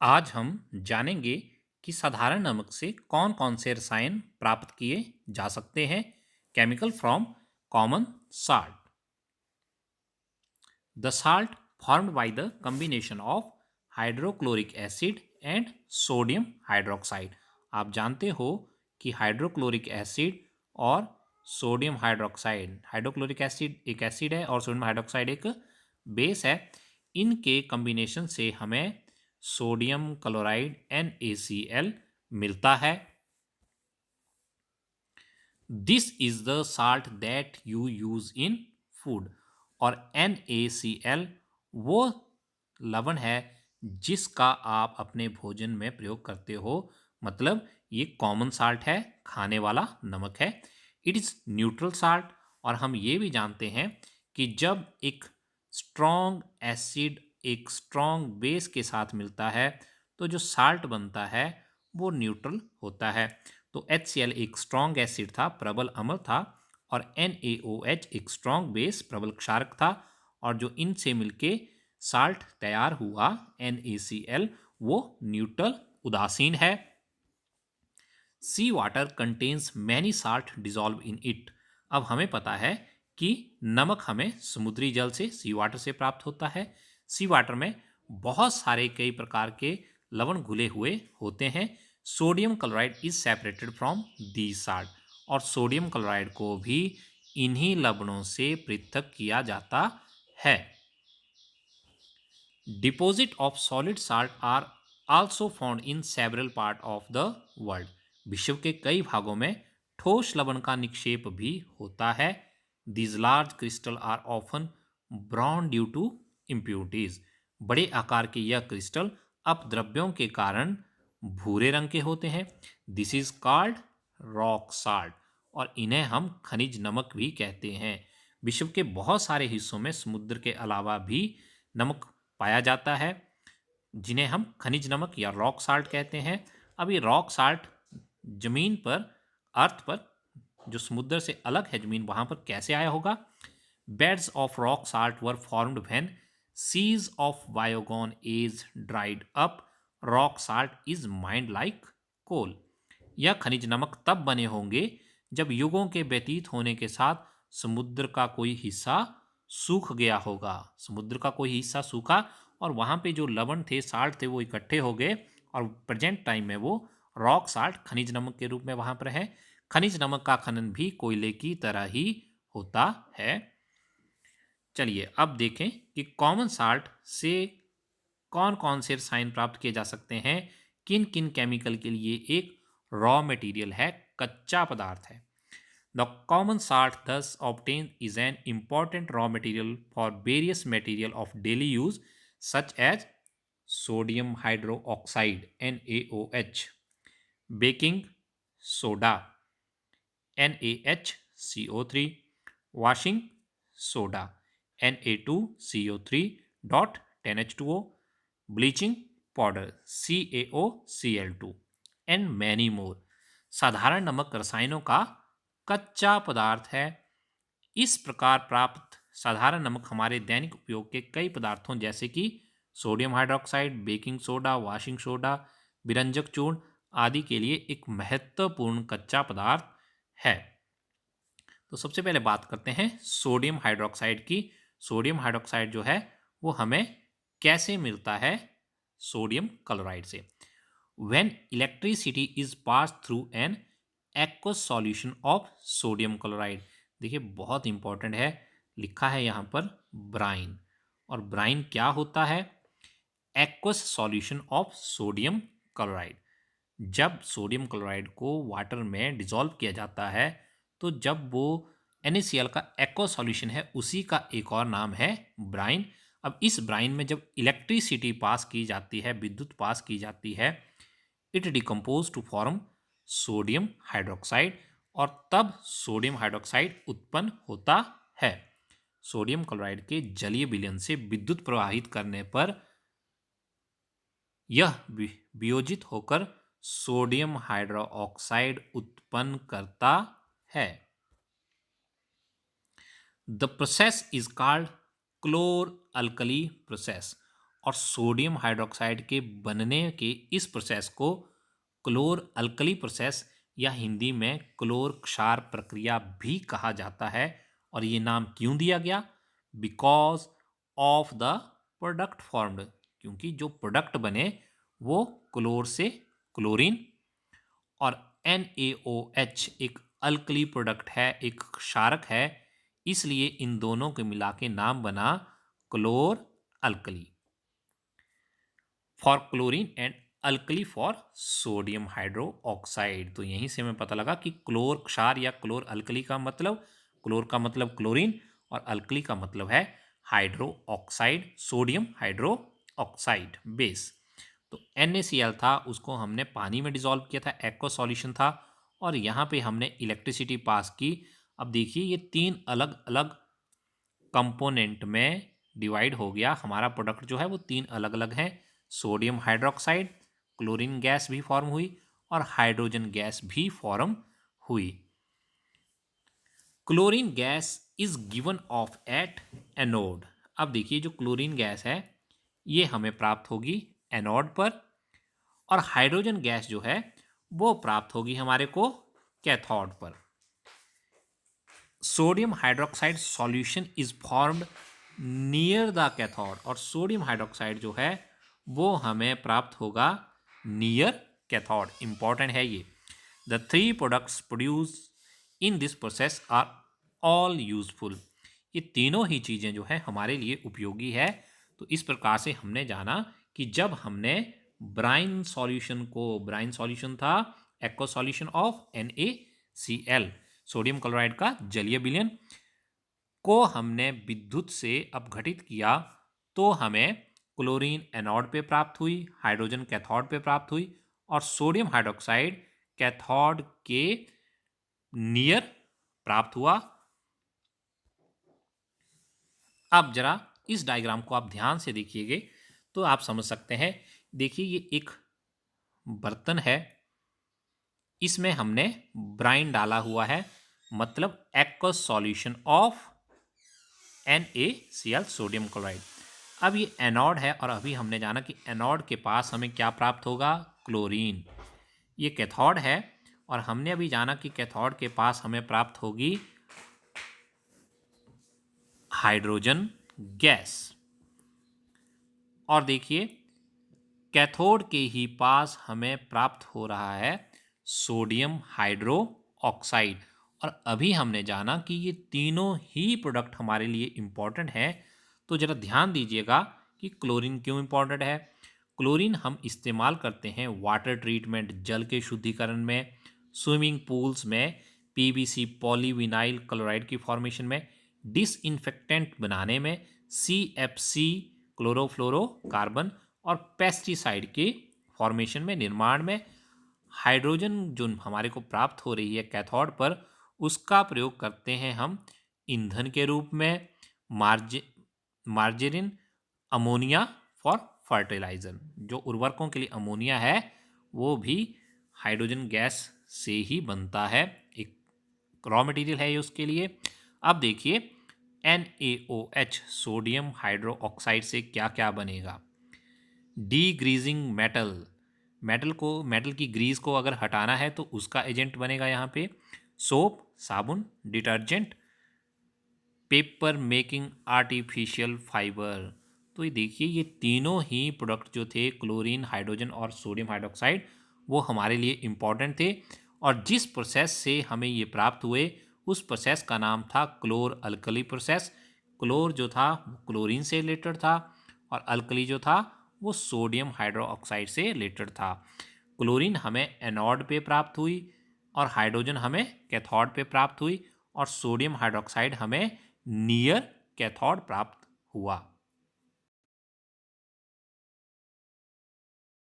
आज हम जानेंगे कि साधारण नमक से कौन कौन से रसायन प्राप्त किए जा सकते हैं। Chemical from common salt. The salt formed by the combination of hydrochloric acid and sodium hydroxide. आप जानते हो कि हाइड्रोक्लोरिक एसिड और सोडियम हाइड्रोक्साइड, हाइड्रोक्लोरिक एसिड है और सोडियम हाइड्रोक्साइड एक बेस है। इनके कॉम्बिनेशन से हमें सोडियम क्लोराइड NaCl मिलता है। This is the salt that you use in food. और NaCl वो लवण है जिसका आप अपने भोजन में प्रयोग करते हो। मतलब ये कॉमन साल्ट है, खाने वाला नमक है। It is neutral salt. और हम ये भी जानते हैं कि जब एक स्ट्रॉन्ग एसिड एक स्ट्रॉन्ग बेस के साथ मिलता है तो जो साल्ट बनता है वो न्यूट्रल होता है। तो HCl एक स्ट्रॉन्ग एसिड था, प्रबल अम्ल था। और NaOH एक स्ट्रॉन्ग बेस, प्रबल क्षारक था। और जो इनसे मिलके साल्ट तैयार हुआ NaCl, वो न्यूट्रल उदासीन है। Sea water contains many salt dissolve in it. अब हमें पता है कि नमक हमें समुद्री जल से, सी वाटर से प्राप्त होता है। सी वाटर में बहुत सारे कई प्रकार के लवण घुले हुए होते हैं। Sodium chloride is separated from the salt. और सोडियम क्लोराइड को भी इन्हीं लवणों से पृथक किया जाता है। Deposit of solid salt are also found in several part of the world. विश्व के कई भागों में ठोस लवण का निक्षेप भी होता है। These large crystal are often brown due to impurities. बड़े आकार के यह क्रिस्टल अपद्रव्यों के कारण भूरे रंग के होते हैं। This is called rock salt. और इन्हें हम खनिज नमक भी कहते हैं। विश्व के बहुत सारे हिस्सों में समुद्र के अलावा भी नमक पाया जाता है, जिन्हें हम खनिज नमक या रॉक साल्ट कहते हैं। अब ये रॉक साल्ट जमीन पर, अर्थ पर, जो समुद्र से अलग है जमीन, वहां पर कैसे आया होगा? Beds of rock salt were formed when seas of bygone age dried up. Rock salt is mined like coal. यह खनिज नमक तब बने होंगे जब युगों के व्यतीत होने के साथ समुद्र का कोई हिस्सा सूख गया होगा। समुद्र का कोई हिस्सा सूखा और वहां पे जो लवण थे, साल्ट थे, वो इकट्ठे हो गए और प्रेजेंट टाइम में वो रॉक साल्ट खनिज नमक के रूप में वहां पर है। खनिज नमक का खनन भी कोयले की तरह ही होता है। चलिए अब देखें कि कॉमन साल्ट से कौन कौन से रसायन प्राप्त किए जा सकते हैं, किन किन केमिकल के लिए एक रॉ मटेरियल है, कच्चा पदार्थ है। The common salt thus obtained is an important raw material for various material of daily use such as sodium hydroxide NaOH, baking soda NaHCO3, washing soda Na2CO3 dot 10H2O, bleaching powder CaOCl2 and many more। साधारण नमक रसायनों का कच्चा पदार्थ है। इस प्रकार प्राप्त साधारण नमक हमारे दैनिक उपयोग के कई पदार्थों जैसे कि sodium hydroxide, baking soda, washing soda, विरंजक चूर्ण आदि के लिए एक महत्वपूर्ण कच्चा पदार्थ है। तो सबसे पहले बात करते हैं सोडियम हाइड्रोक्साइड की। सोडियम हाइड्रोक्साइड जो है वो हमें कैसे मिलता है? सोडियम क्लोराइड से। When electricity is passed through an aqueous solution of sodium chloride। देखिए बहुत इंपॉर्टेंट है, लिखा है यहाँ पर ब्राइन। और ब्राइन क्या होता है? Aqueous solution of sodium chloride. जब सोडियम क्लोराइड को वाटर में डिसॉल्व किया जाता है तो जब वो NaCl का एक्वा सॉल्यूशन है, उसी का एक और नाम है ब्राइन। अब इस ब्राइन में जब इलेक्ट्रिसिटी पास की जाती है, विद्युत पास की जाती है, it decompose to form sodium hydroxide. और तब सोडियम हाइड्रोक्साइड उत्पन्न होता है। सोडियम क्लोराइड के जलीय विलयन से विद्युत प्रवाहित करने पर यह वियोजित होकर सोडियम हाइड्रोक्साइड उत्पन्न करता है। The process is called क्लोर alkali process. और सोडियम हाइड्रोक्साइड के बनने के इस प्रोसेस को क्लोर अल्कली प्रोसेस या हिंदी में क्लोर क्षार प्रक्रिया भी कहा जाता है। और ये नाम क्यों दिया गया? Because of the product formed, क्योंकि जो प्रोडक्ट बने वो क्लोर से क्लोरीन और NaOH एक अल्कली प्रोडक्ट है, एक क्षारक है, इसलिए इन दोनों के मिला के नाम बना क्लोर alkali. For chlorine and alkali for sodium hydroxide. तो यहीं से हमें पता लगा कि क्लोर क्षार या क्लोर अल्कली का मतलब, क्लोर का मतलब क्लोरीन और अल्कली का मतलब है hydro oxide, sodium hydro oxide base. तो NaCl था, उसको हमने पानी में डिसॉल्व किया था, एक्वा सॉल्यूशन था, और यहाँ पे हमने इलेक्ट्रिसिटी पास की। अब देखिए ये तीन अलग अलग कंपोनेंट में डिवाइड हो गया, हमारा प्रोडक्ट जो है वो तीन अलग अलग हैं। सोडियम हाइड्रोक्साइड, क्लोरीन गैस भी फॉर्म हुई और हाइड्रोजन गैस भी फॉर्म हुई। Chlorine gas is given of at anode. अब देखिए जो क्लोरीन गैस है ये हमें प्राप्त होगी एनोड पर, और हाइड्रोजन गैस जो है वो प्राप्त होगी हमारे को कैथोड पर। Sodium hydroxide solution is formed near the cathode, और सोडियम हाइड्रोक्साइड जो है वो हमें प्राप्त होगा नियर कैथोड। इंपॉर्टेंट है ये। The three products produce in this process are all useful. ये तीनों ही चीज़ें जो है हमारे लिए उपयोगी है। तो इस प्रकार से हमने जाना कि जब हमने ब्राइन सॉल्यूशन को, ब्राइन सॉल्यूशन था aqua solution of NaCl, sodium chloride का जलीय विलयन, को हमने विद्युत से अपघटित किया तो हमें क्लोरीन एनोड पे प्राप्त हुई, हाइड्रोजन कैथोड पे प्राप्त हुई, और सोडियम हाइड्रोक्साइड कैथोड के नियर प्राप्त हुआ। अब जरा इस डायग्राम को आप ध्यान से देखिएगा तो आप समझ सकते हैं। देखिए ये एक बर्तन है, इसमें हमने ब्राइन डाला हुआ है, मतलब aqueous solution of NaCl, sodium chloride. अब ये एनोड है और अभी हमने जाना कि एनोड के पास हमें क्या प्राप्त होगा? क्लोरीन। ये कैथोड है और हमने अभी जाना कि कैथोड के पास हमें प्राप्त होगी हाइड्रोजन गैस। और देखिए कैथोड के ही पास हमें प्राप्त हो रहा है सोडियम हाइड्रो ऑक्साइड। और अभी हमने जाना कि ये तीनों ही प्रोडक्ट हमारे लिए इम्पॉर्टेंट हैं। तो ज़रा ध्यान दीजिएगा कि क्लोरीन क्यों इम्पॉर्टेंट है। क्लोरीन हम इस्तेमाल करते हैं वाटर ट्रीटमेंट, जल के शुद्धिकरण में, स्विमिंग पूल्स में, PVC पॉलीविनाइल क्लोराइड की फॉर्मेशन में, डिसइंफेक्टेंट बनाने में, CFC क्लोरोफ्लोरोकार्बन, और पेस्टिसाइड के फॉर्मेशन में, निर्माण में। हाइड्रोजन जो हमारे को प्राप्त हो रही है कैथोड पर, उसका प्रयोग करते हैं हम ईंधन के रूप में, मार्जेरिन, अमोनिया फॉर फर्टिलाइजर। जो उर्वरकों के लिए अमोनिया है वो भी हाइड्रोजन गैस से ही बनता है, एक रॉ मटेरियल है ये उसके लिए। अब देखिए NaOH, सोडियम हाइड्रो ऑक्साइड से क्या क्या बनेगा? डीग्रीजिंग मेटल, मेटल की ग्रीस को अगर हटाना है तो उसका एजेंट बनेगा यहाँ पे सोप, साबुन, detergent, paper making, artificial fibre. तो ये देखिए ये तीनों ही प्रोडक्ट जो थे क्लोरीन, हाइड्रोजन और सोडियम हाइड्रोक्साइड, वो हमारे लिए इम्पॉर्टेंट थे। और जिस प्रोसेस से हमें ये प्राप्त हुए उस प्रोसेस का नाम था क्लोर अल्कली प्रोसेस। क्लोर जो था वो क्लोरीन से रिलेटेड था और अल्कली जो था वो सोडियम हाइड्रोक्साइड से रिलेटेड था। क्लोरीन हमें एनोड पे प्राप्त हुई और हाइड्रोजन हमें कैथोड पे प्राप्त हुई और सोडियम हाइड्रोक्साइड हमें नियर कैथोड प्राप्त हुआ।